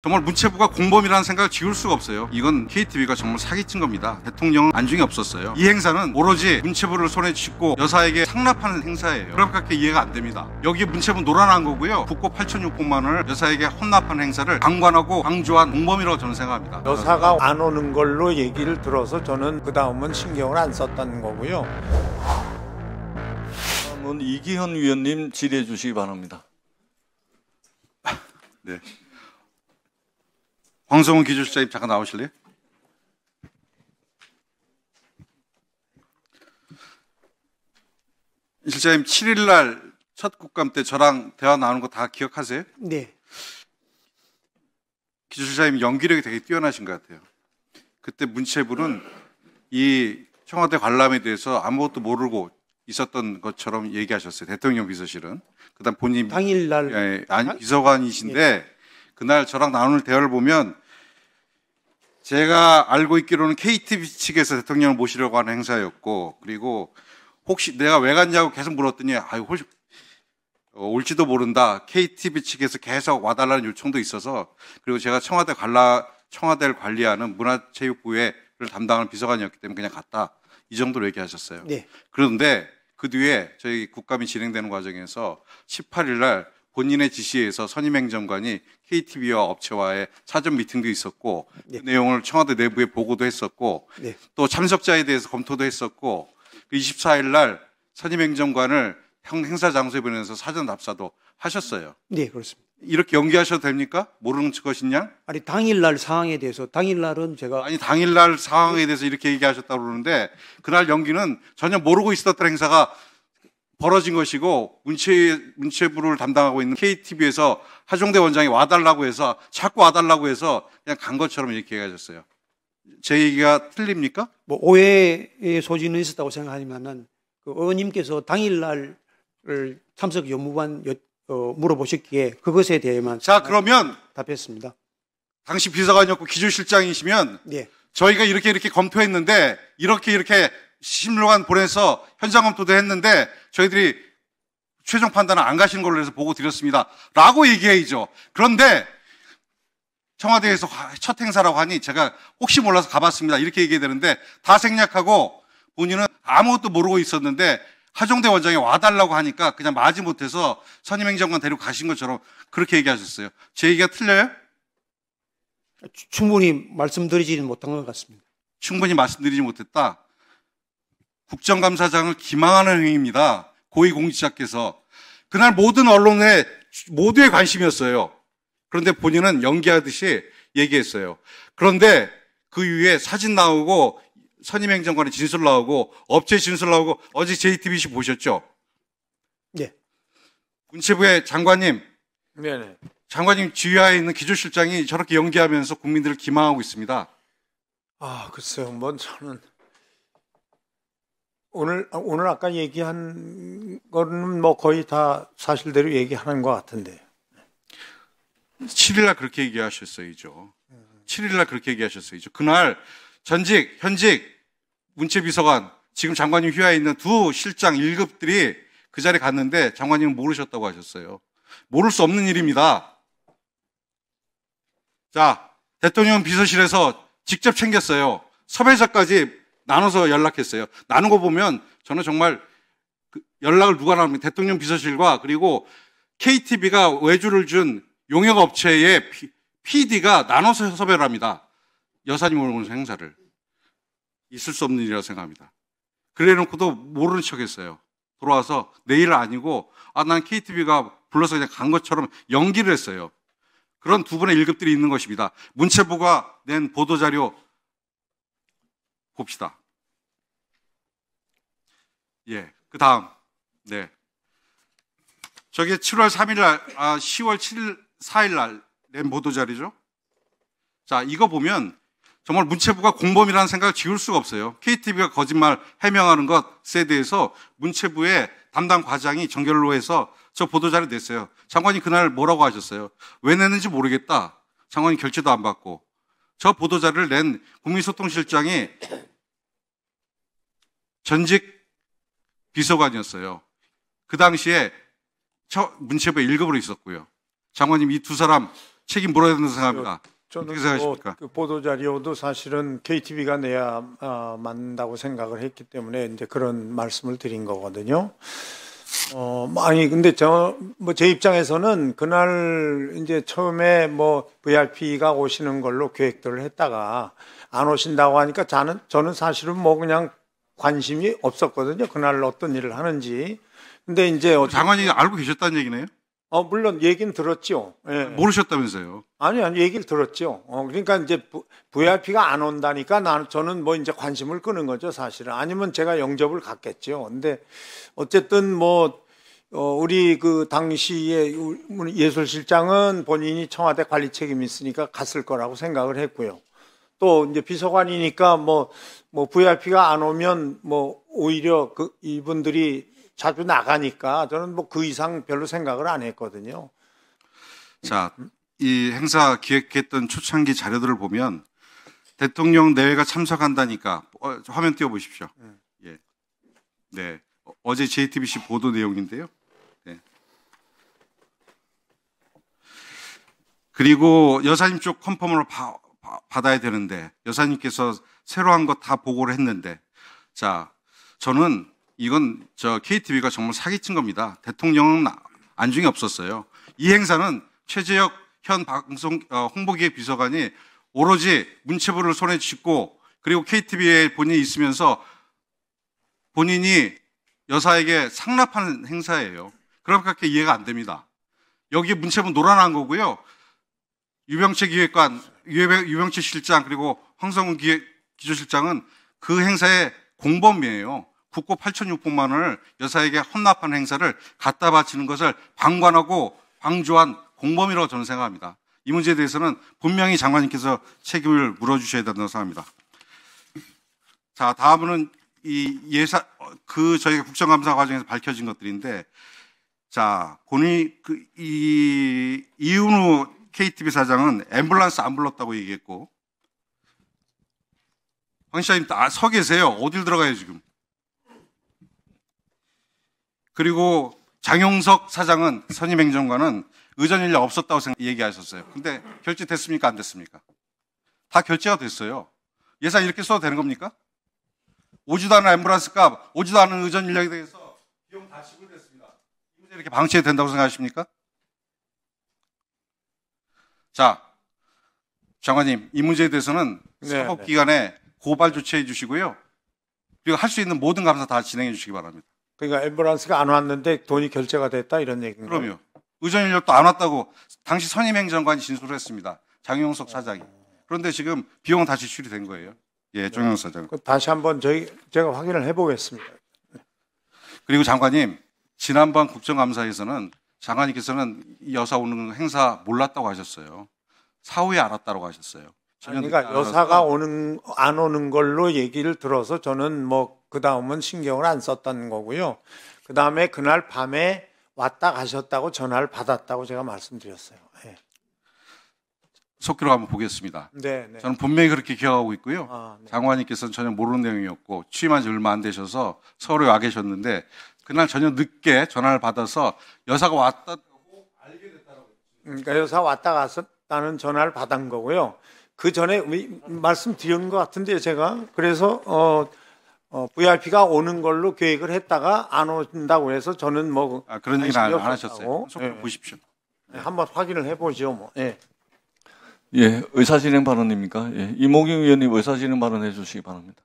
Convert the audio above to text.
정말 문체부가 공범이라는 생각을 지울 수가 없어요. 이건 KTV가 정말 사기친 겁니다. 대통령은 안중에 없었어요. 이 행사는 오로지 문체부를 손에 쥐고 여사에게 상납하는 행사예요. 그렇게 이해가 안 됩니다. 여기 문체부 놀아난 거고요. 국고 8,600만 원을 여사에게 헌납하는 행사를 강관하고 강조한 공범이라고 저는 생각합니다. 여사가 안 오는 걸로 얘기를 들어서 저는 그 다음은 신경을 안 썼다는 거고요. 다음은 이기현 위원님 질의해 주시기 바랍니다. 네. 황성훈 기조실장님 잠깐 나오실래요? 실장님 7일 날 첫 국감 때 저랑 대화 나누는 거 다 기억하세요? 네. 기조실장님 연기력이 되게 뛰어나신 것 같아요. 그때 문체부는 이 청와대 관람에 대해서 아무것도 모르고 있었던 것처럼 얘기하셨어요. 대통령 비서실은. 그다음 본인 당일날 비서관이신데 그날 저랑 나누는 대화를 보면 제가 알고 있기로는 KTV 측에서 대통령을 모시려고 하는 행사였고, 그리고 혹시 내가 왜 갔냐고 계속 물었더니 혹시 올지도 모른다. KTV 측에서 계속 와달라는 요청도 있어서, 그리고 제가 청와대를 관리하는 문화체육부를 담당하는 비서관이었기 때문에 그냥 갔다. 이 정도로 얘기하셨어요. 네. 그런데 그 뒤에 저희 국감이 진행되는 과정에서 18일 날 본인의 지시에서 선임행정관이 KTV와 업체와의 사전 미팅도 있었고, 네. 그 내용을 청와대 내부에 보고도 했었고, 네. 또 참석자에 대해서 검토도 했었고, 24일 날 선임행정관을 행사 장소에 보내서 사전 답사도 하셨어요. 네, 그렇습니다. 이렇게 연기하셔도 됩니까? 모르는 것이냐? 아니 당일날 상황에 대해서 당일날은 제가 아니 당일날 상황에 대해서 이렇게 얘기하셨다고 그러는데, 그날 연기는 전혀 모르고 있었던 행사가 벌어진 것이고, 문체부를 담당하고 있는 KTV에서 하종대 원장이 와달라고 해서 자꾸 와달라고 해서 그냥 간 것처럼 이렇게 얘기하셨어요. 제 얘기가 틀립니까? 뭐 오해의 소지는 있었다고 생각하지만은 그 의원님께서 당일날 참석 여부만 물어보셨기에 그것에 대해만 자, 그러면 답했습니다. 당시 비서관이었고 기조실장이시면 네. 저희가 이렇게 검토했는데 이렇게 심의관 보내서 현장 검토도 했는데 저희들이 최종 판단은 안 가시는 걸로 해서 보고 드렸습니다. 라고 얘기해야죠. 그런데 청와대에서 첫 행사라고 하니 제가 혹시 몰라서 가봤습니다. 이렇게 얘기해야 되는데 다 생략하고 본인은 아무것도 모르고 있었는데 하종대 원장이 와달라고 하니까 그냥 마지못해서 선임행정관 데리고 가신 것처럼 그렇게 얘기하셨어요. 제 얘기가 틀려요? 충분히 말씀드리지는 못한 것 같습니다. 충분히 말씀드리지 못했다. 국정감사장을 기망하는 행위입니다. 고위공직자께서. 그날 모든 언론에 모두의 관심이었어요. 그런데 본인은 연기하듯이 얘기했어요. 그런데 그 이후에 사진 나오고 선임행정관의 진술 나오고 업체 진술 나오고 어제 JTBC 보셨죠? 네. 문체부의 장관님, 네네. 장관님 지휘하에 있는 기조실장이 저렇게 연기하면서 국민들을 기망하고 있습니다. 글쎄요. 뭐 저는 오늘 아까 얘기한 거는 뭐 거의 다 사실대로 얘기하는 것 같은데. 7일날 그렇게 얘기하셨어야죠. 7일날 그렇게 얘기하셨어야죠. 그날 현직 문체비서관, 지금 장관님 휘하에 있는 두 실장 1급들이 그 자리에 갔는데 장관님은 모르셨다고 하셨어요. 모를 수 없는 일입니다. 자, 대통령 비서실에서 직접 챙겼어요. 섭외자까지 나눠서 연락했어요. 나눈 거 보면 저는 정말 연락을 누가 나눕니까? 대통령 비서실과 그리고 KTV가 외주를 준 용역업체의 PD가 나눠서 섭외를 합니다. 여사님 오는 행사를. 있을 수 없는 일이라고 생각합니다. 그래 놓고도 모르는 척 했어요. 돌아와서 내일은 아니고 난 KTV가 불러서 그냥 간 것처럼 연기를 했어요. 그런 두 분의 1급들이 있는 것입니다. 문체부가 낸 보도자료 봅시다. 예, 그 다음. 네. 저게 7월 3일 날, 10월 7일, 4일 날 낸 보도자료죠. 자, 이거 보면 정말 문체부가 공범이라는 생각을 지울 수가 없어요. KTV가 거짓말 해명하는 것에 대해서 문체부의 담당 과장이 정결로 해서 저 보도자료 냈어요. 장관이 그날 뭐라고 하셨어요? 왜 냈는지 모르겠다. 장관이 결제도 안 받고. 저 보도자료를 낸 국민소통실장이 전직 비서관이었어요. 그 당시에 문체부에 1급으로 있었고요. 장관님 이 두 사람 책임 물어야 된다고 생각합니다. 저는 어떻게 생각하십니까? 그 보도 자료도 사실은 KTV가 내야 맞는다고 생각을 했기 때문에 이제 그런 말씀을 드린 거거든요. 아니 근데 제 입장에서는 그날 이제 처음에 뭐 VIP가 오시는 걸로 계획들을 했다가 안 오신다고 하니까 저는 사실은 뭐 그냥 관심이 없었거든요. 그날 어떤 일을 하는지. 근데 이제 장관이 알고 계셨다는 얘기네요? 물론 얘기는 들었죠. 예. 모르셨다면서요? 아니 얘기를 들었죠. 그러니까 이제 VIP가 안 온다니까 저는 뭐 이제 관심을 끄는 거죠, 사실은. 아니면 제가 영접을 갔겠죠. 근데 어쨌든 뭐 우리 그 당시에 예술실장은 본인이 청와대 관리 책임이 있으니까 갔을 거라고 생각을 했고요. 또 이제 비서관이니까 뭐 VIP가 안 오면 뭐 오히려 이분들이 자주 나가니까 저는 뭐 그 이상 별로 생각을 안 했거든요. 자, 이 행사 기획했던 초창기 자료들을 보면 대통령 내외가 참석한다니까 화면 띄워보십시오. 예, 네, 어제 JTBC 보도 내용인데요. 네. 그리고 여사님 쪽 컨펌을 받아야 되는데 여사님께서 새로 한 거 다 보고를 했는데, 자, 저는 이건 KTV가 정말 사기친 겁니다. 대통령은 안중에 없었어요. 이 행사는 최재혁 현 방송 홍보기획 비서관이 오로지 문체부를 손에 쥐고 그리고 KTV에 본인이 있으면서 본인이 여사에게 상납하는 행사예요. 그렇게 이해가 안 됩니다. 여기 문체부 놀아난 거고요. 유병채 기획관, 유병채 실장 그리고 황성훈 기조실장은 그 행사의 공범이에요. 국고 8,600만 원을 여사에게 헌납하는 행사를 갖다 바치는 것을 방관하고 방조한 공범이라고 저는 생각합니다. 이 문제에 대해서는 분명히 장관님께서 책임을 물어주셔야 된다고 생각합니다. 자, 다음은 저희가 국정감사 과정에서 밝혀진 것들인데, 자, 이윤우 KTV 사장은 앰뷸런스 안 불렀다고 얘기했고, 황 시장님 서 계세요. 어딜 들어가요, 지금? 그리고 장용석 사장은 선임 행정관은 의전 인력 없었다고 얘기하셨어요. 근데 결제됐습니까? 안 됐습니까? 다 결제가 됐어요. 예산 이렇게 써도 되는 겁니까? 오지도 않은 앰뷸런스 값, 오지도 않은 의전 인력에 대해서 비용 다 지불됐습니다. 이 문제 이렇게 방치해도 된다고 생각하십니까? 자, 장관님, 이 문제에 대해서는 사법기관에 고발 조치해 주시고요. 그리고 할 수 있는 모든 감사 다 진행해 주시기 바랍니다. 그러니까 앰뷸런스가 안 왔는데 돈이 결제가 됐다 이런 얘기인가요? 그럼요. 의전 인력도 안 왔다고 당시 선임 행정관이 진술을 했습니다. 장용석 사장이. 그런데 지금 비용은 다 지출이 된 거예요. 예, 정영석 사장. 다시 한번 제가 확인을 해보겠습니다. 그리고 장관님, 지난번 국정감사에서는 장관님께서는 여사 오는 행사 몰랐다고 하셨어요. 사후에 알았다고 하셨어요. 그러니까 여사가 안 오는 걸로 얘기를 들어서 저는 뭐 그 다음은 신경을 안 썼다는 거고요. 그 다음에 그날 밤에 왔다 가셨다고 전화를 받았다고 제가 말씀드렸어요. 네. 속기록 한번 보겠습니다. 네. 저는 분명히 그렇게 기억하고 있고요. 네. 장관님께서는 전혀 모르는 내용이었고 취임한 지 얼마 안 되셔서 서울에 와 계셨는데 그날 저녁 늦게 전화를 받아서 여사가 왔다고 알게 됐다고. 그러니까 여사 왔다 갔었다는 전화를 받은 거고요. 그 전에 말씀드린 것 같은데요, 제가. 그래서 VIP가 오는 걸로 계획을 했다가 안 온다고 해서 저는 뭐 그런 얘기는 안 하셨어요. 속기록 네. 보십시오. 네, 한번 확인을 해보죠, 뭐. 네. 예, 의사진행 발언입니까? 예, 이모경 의원님 의사진행 발언해 주시기 바랍니다.